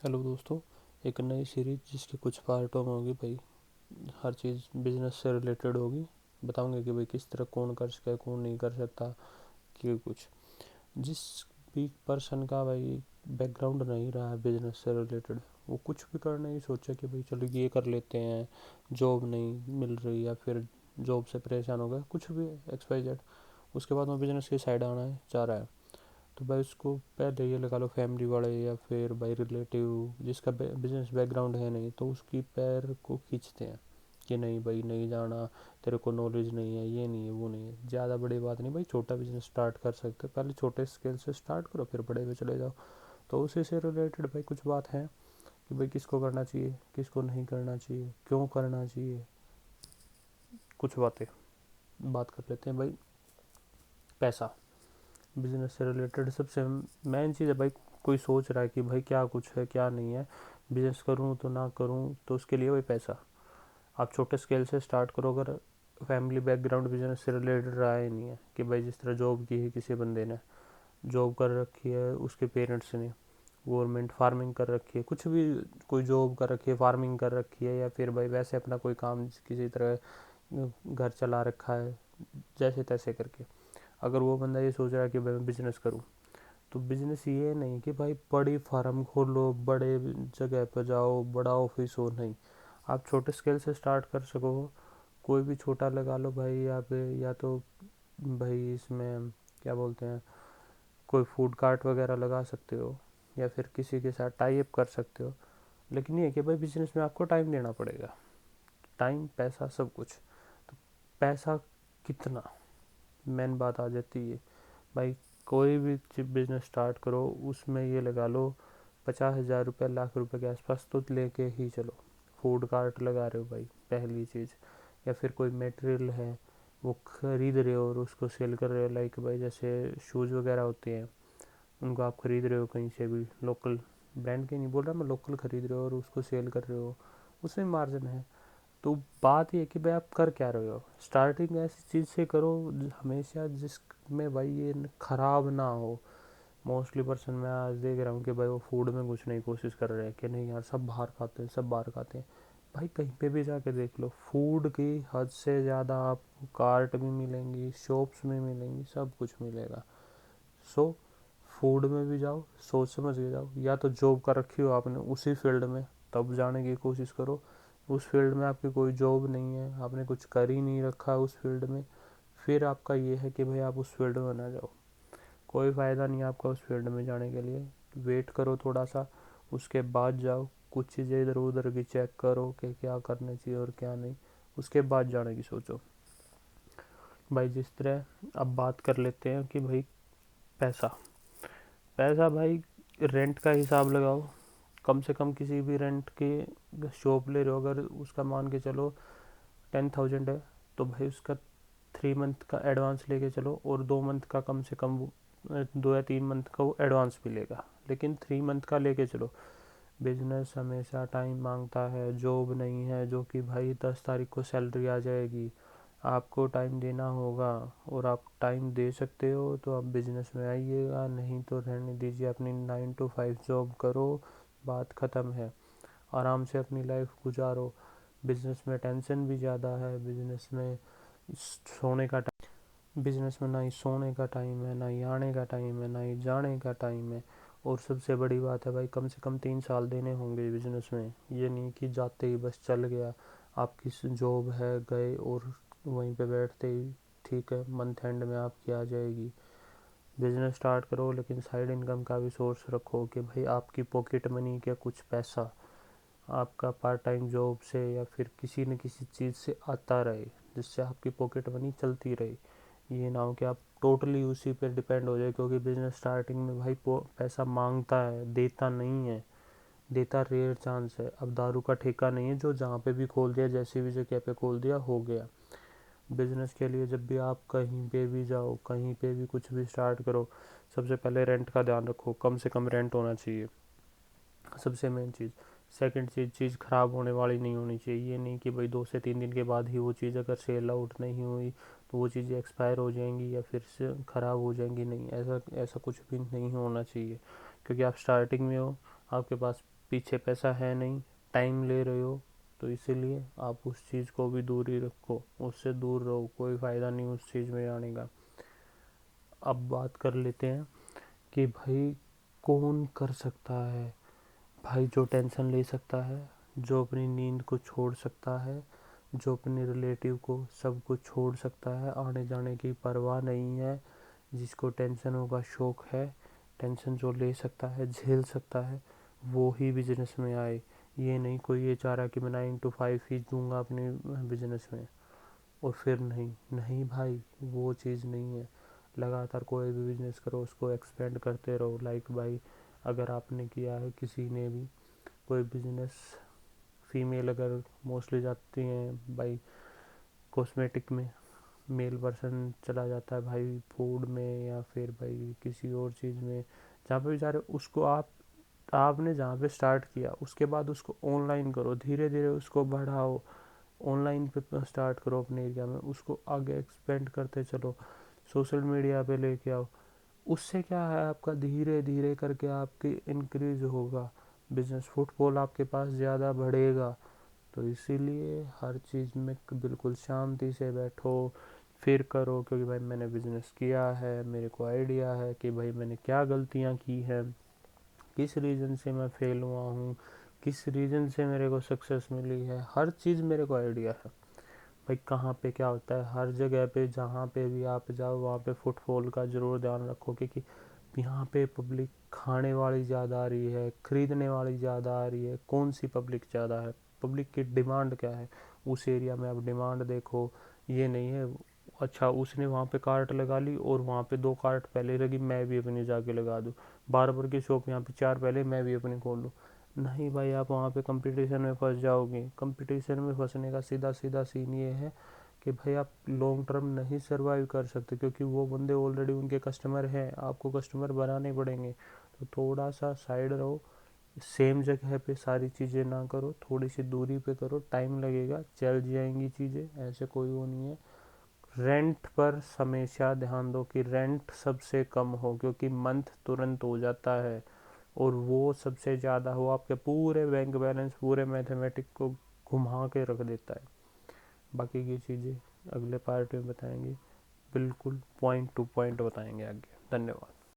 Hello दोस्तों। एक नई सीरीज जिसके कुछ पार्टों में होगी भाई। हर चीज़ बिजनेस से रिलेटेड होगी। बताऊंगे कि भाई किस तरह कौन कर सकता है कौन नहीं कर सकता। कि कुछ जिस भी पर्सन का भाई बैकग्राउंड नहीं रहा है बिजनेस से रिलेटेड, वो कुछ भी करने की सोचा कि भाई चलो ये कर लेते हैं। जॉब नहीं मिल रही या फिर जॉब से परेशान हो गया, कुछ भी एक्स वाई जेड, उसके बाद वो बिजनेस की साइड आना है चाह रहा है। तो भाई उसको पहले ये लगा लो फैमिली वाले या फिर भाई रिलेटिव जिसका बिजनेस बैकग्राउंड है नहीं, तो उसकी पैर को खींचते हैं कि नहीं भाई नहीं जाना, तेरे को नॉलेज नहीं है, ये नहीं है वो नहीं है। ज़्यादा बड़ी बात नहीं भाई, छोटा बिजनेस स्टार्ट कर सकते हो, पहले छोटे स्केल से स्टार्ट करो फिर बड़े पे चले जाओ। तो उसी से रिलेटेड भाई कुछ बात है कि भाई किसको करना चाहिए किसको नहीं करना चाहिए क्यों करना चाहिए। कुछ बातें बात कर लेते हैं भाई। पैसा बिजनेस से रिलेटेड सबसे मेन चीज़ है भाई। कोई सोच रहा है कि भाई क्या कुछ है क्या नहीं है, बिजनेस करूँ तो ना करूँ, तो उसके लिए भाई पैसा। आप छोटे स्केल से स्टार्ट करो। अगर फैमिली बैकग्राउंड बिजनेस से रिलेटेड रहा ही नहीं है कि भाई जिस तरह जॉब की है, किसी बंदे ने जॉब कर रखी है उसके पेरेंट्स ने, गवर्नमेंट फार्मिंग कर रखी है, कुछ भी कोई जॉब कर रखी है फार्मिंग कर रखी है, या फिर भाई वैसे अपना कोई काम किसी तरह घर चला रखा है जैसे तैसे करके। अगर वो बंदा ये सोच रहा है कि भाई मैं बिजनेस करूँ, तो बिजनेस ये नहीं कि भाई बड़ी फार्म खोलो, बड़े जगह पर जाओ, बड़ा ऑफिस हो, नहीं। आप छोटे स्केल से स्टार्ट कर सको। कोई भी छोटा लगा लो भाई यहाँ पे, या तो भाई इसमें क्या बोलते हैं, कोई फूड कार्ट वगैरह लगा सकते हो या फिर किसी के साथ टाई अप कर सकते हो। लेकिन ये है कि भाई बिजनेस में आपको टाइम देना पड़ेगा। टाइम पैसा सब कुछ। तो पैसा कितना, मेन बात आ जाती है भाई। कोई भी बिजनेस स्टार्ट करो उसमें ये लगा लो 50,000 रुपये लाख रुपए के आसपास तो लेके ही चलो। फूड कार्ट लगा रहे हो भाई पहली चीज़, या फिर कोई मटेरियल है वो खरीद रहे हो और उसको सेल कर रहे हो। लाइक भाई जैसे शूज़ वगैरह होते हैं, उनको आप खरीद रहे हो कहीं से भी, लोकल ब्रांड के नहीं बोल रहा मैं, लोकल खरीद रहे हो और उसको सेल कर रहे हो, उसमें मार्जिन है। तो बात ये है कि भाई आप कर क्या रहे हो। स्टार्टिंग ऐसी चीज़ से करो हमेशा जिसमें भाई ये खराब ना हो। मोस्टली पर्सन मैं आज देख रहा हूँ कि भाई वो फूड में कुछ नहीं कोशिश कर रहे हैं कि नहीं यार सब बाहर खाते हैं सब बाहर खाते हैं। भाई कहीं पे भी जाके देख लो, फूड की हद से ज़्यादा आपको कार्ट भी मिलेंगी, शॉप्स में मिलेंगी, सब कुछ मिलेगा। सो फूड में भी जाओ, सोच समझ के जाओ। या तो जॉब कर रखी हो आपने उसी फील्ड में, तब जाने की कोशिश करो। उस फील्ड में आपकी कोई जॉब नहीं है, आपने कुछ कर ही नहीं रखा उस फील्ड में, फिर आपका ये है कि भाई आप उस फील्ड में ना जाओ। कोई फ़ायदा नहीं है आपका उस फील्ड में जाने के लिए। वेट करो थोड़ा सा, उसके बाद जाओ। कुछ चीज़ें इधर उधर की चेक करो कि क्या करना चाहिए और क्या नहीं, उसके बाद जाने की सोचो। भाई जिस तरह अब बात कर लेते हैं कि भाई पैसा। पैसा भाई रेंट का हिसाब लगाओ। कम से कम किसी भी रेंट के शॉप ले रहे हो, अगर उसका मान के चलो 10,000 है, तो भाई उसका 3 मंथ का एडवांस लेके चलो, और 2 मंथ का कम से कम 2 या 3 मंथ का वो एडवांस मिलेगा, लेकिन 3 मंथ का लेके चलो। बिजनेस हमेशा टाइम मांगता है। जॉब नहीं है जो कि भाई 10 तारीख को सैलरी आ जाएगी, आपको टाइम देना होगा। और आप टाइम दे सकते हो तो आप बिजनेस में आइएगा, नहीं तो रहने दीजिए, अपनी 9 to 5 जॉब करो, बात ख़त्म है। आराम से अपनी लाइफ गुजारो। बिजनेस में टेंशन भी ज़्यादा है, बिजनेस में सोने का बिजनेस में ना ही सोने का टाइम है, ना ही आने का टाइम है, ना ही जाने का टाइम है। और सबसे बड़ी बात है भाई, कम से कम 3 साल देने होंगे बिजनेस में। ये नहीं कि जाते ही बस चल गया, आपकी जॉब है गए और वहीं पे बैठते ही ठीक है मंथ एंड में आपकी आ जाएगी। बिजनेस स्टार्ट करो लेकिन साइड इनकम का भी सोर्स रखो कि भाई आपकी पॉकेट मनी का कुछ पैसा आपका पार्ट टाइम जॉब से या फिर किसी न किसी चीज़ से आता रहे, जिससे आपकी पॉकेट मनी चलती रहे। ये ना हो कि आप टोटली उसी पे डिपेंड हो जाए, क्योंकि बिजनेस स्टार्टिंग में भाई पैसा मांगता है, देता नहीं है। देता रेयर चांस है। अब दारू का ठेका नहीं है जो जहाँ पे भी खोल दिया, जैसी भी जगह पे खोल दिया हो गया। बिजनेस के लिए जब भी आप कहीं पे भी जाओ, कहीं पे भी कुछ भी स्टार्ट करो, सबसे पहले रेंट का ध्यान रखो, कम से कम रेंट होना चाहिए, सबसे मेन चीज़। सेकंड चीज़, चीज़ ख़राब होने वाली नहीं होनी चाहिए। ये नहीं कि भाई 2 से 3 दिन के बाद ही वो चीज़ अगर सेल आउट नहीं हुई तो वो चीज़ें एक्सपायर हो जाएंगी या फिर से ख़राब हो जाएंगी, नहीं, ऐसा ऐसा कुछ भी नहीं होना चाहिए। क्योंकि आप स्टार्टिंग में हो, आपके पास पीछे पैसा है नहीं, टाइम ले रहे हो, तो इसीलिए आप उस चीज़ को भी दूर ही रखो, उससे दूर रहो, कोई फ़ायदा नहीं उस चीज़ में आने का। अब बात कर लेते हैं कि भाई कौन कर सकता है। भाई जो टेंशन ले सकता है, जो अपनी नींद को छोड़ सकता है, जो अपने रिलेटिव को सब कुछ छोड़ सकता है, आने जाने की परवाह नहीं है, जिसको टेंशनों का शौक है, टेंशन जो ले सकता है, झेल सकता है, वो ही बिजनेस में आए। ये नहीं कोई ये चाह रहा कि मैं 9 to 5 ही दूंगा अपने बिजनेस में और फिर नहीं नहीं भाई, वो चीज़ नहीं है। लगातार कोई भी बिजनेस करो, उसको एक्सपेंड करते रहो। लाइक भाई, अगर आपने किया है, किसी ने भी कोई बिजनेस, फीमेल अगर मोस्टली जाती हैं भाई कॉस्मेटिक में, मेल पर्सन चला जाता है भाई फूड में या फिर भाई किसी और चीज़ में, जहाँ पे भी जा रहे उसको आपने जहाँ पे स्टार्ट किया उसके बाद उसको ऑनलाइन करो, धीरे धीरे उसको बढ़ाओ, ऑनलाइन पे स्टार्ट करो अपने एरिया में, उसको आगे एक्सपेंड करते चलो, सोशल मीडिया पे लेके आओ। उससे क्या है, आपका धीरे धीरे करके आपकी इंक्रीज होगा, बिजनेस फुटफॉल आपके पास ज़्यादा बढ़ेगा। तो इसीलिए हर चीज़ में बिल्कुल शांति से बैठो, फिर करो, क्योंकि भाई मैंने बिजनेस किया है, मेरे को आइडिया है कि भाई मैंने क्या गलतियाँ की हैं, किस रीज़न से मैं फेल हुआ हूँ, किस रीज़न से मेरे को सक्सेस मिली है, हर चीज़ मेरे को आइडिया है भाई कहाँ पे क्या होता है। हर जगह पे जहाँ पे भी आप जाओ वहाँ पे फुटफॉल का ज़रूर ध्यान रखो, क्योंकि यहाँ पे पब्लिक खाने वाली ज़्यादा आ रही है, ख़रीदने वाली ज़्यादा आ रही है। कौन सी पब्लिक ज़्यादा है, पब्लिक की डिमांड क्या है, उस एरिया में आप डिमांड देखो। ये नहीं है अच्छा उसने वहाँ पे कार्ट लगा ली और वहाँ पे 2 कार्ट पहले लगी, मैं भी अपनी जाके लगा दूँ, बार्बर की शॉप यहाँ पे 4 पहले, मैं भी अपनी खोल लूँ। नहीं भाई, आप वहाँ पे कंपटीशन में फंस जाओगे। कंपटीशन में फंसने का सीधा सीधा सीन ये है कि भाई आप लॉन्ग टर्म नहीं सर्वाइव कर सकते, क्योंकि वो बंदे ऑलरेडी उनके कस्टमर हैं, आपको कस्टमर बनाने पड़ेंगे। तो थोड़ा सा साइड रहो, सेम जगह पे सारी चीज़ें ना करो, थोड़ी सी दूरी पे करो, टाइम लगेगा, चल जाएंगी चीज़ें, ऐसे कोई वो नहीं है। रेंट पर हमेशा ध्यान दो कि रेंट सबसे कम हो, क्योंकि मंथ तुरंत हो जाता है और वो सबसे ज़्यादा हो आपके पूरे बैंक बैलेंस, पूरे मैथमेटिक को घुमा के रख देता है। बाकी की चीज़ें अगले पार्ट में बताएंगे, बिल्कुल पॉइंट टू पॉइंट बताएंगे आगे। धन्यवाद।